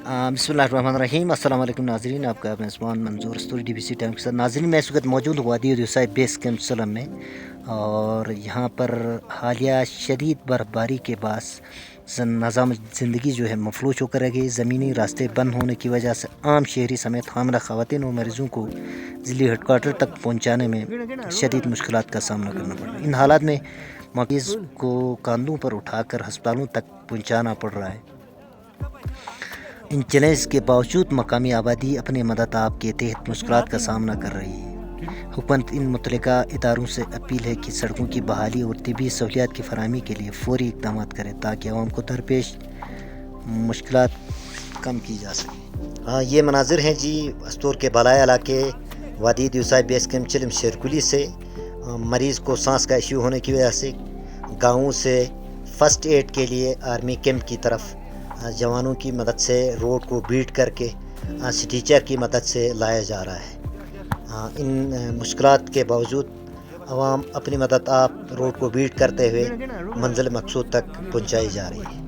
बिस्मिल्लाहिर्रहमानिर्रहीम। अस्सलाम वालेकुम नाज़रीन, आपका मेज़बान मंजूर स्टोरी DBC टाइम के साथ। नाज़रीन, मैं इस वक्त मौजूद हूँ वादी यूसुफ़ बेस कैंप सलम में, और यहाँ पर हालिया शदीद बर्फ़बारी के बास निज़ाम ज़िंदगी जो है मफलूज होकर रह गई। ज़मीनी रास्ते बंद होने की वजह से आम शहरी समेत हामिला ख़वातीन और मरीज़ों को ज़िले हेडकोार्टर तक पहुँचाने में शदीद मुश्किलात का सामना करना पड़ रहा है। इन हालात में मरीज़ को कंधों पर उठाकर अस्पतालों तक पहुँचाना पड़ रहा है। इन चैलेंज के बावजूद मकामी आबादी अपनी मदद आप के तहत मुश्किलात का सामना कर रही है। हुकूमत इन मुतल्लिका इदारों से अपील है कि सड़कों की बहाली और तिबी सहूलियात की फरहमी के लिए फौरी इक़दाम करें ताकि आवाम को दरपेश मुश्किलात कम की जा सके। हाँ, ये मनाजिर हैं जी अस्तूर के बालाई इलाके वादी यूसुफ़ बेस कैंप चिलम शेरकुली से। मरीज़ को सांस का इश्यू होने की वजह से गाँवों से फ़र्स्ट एड के लिए आर्मी कैंप की तरफ जवानों की मदद से रोड को बीट करके स्ट्रेचर की मदद से लाया जा रहा है। इन मुश्किलात के बावजूद आवाम अपनी मदद आप रोड को बीट करते हुए मंजिल मकसूद तक पहुंचाई जा रही है।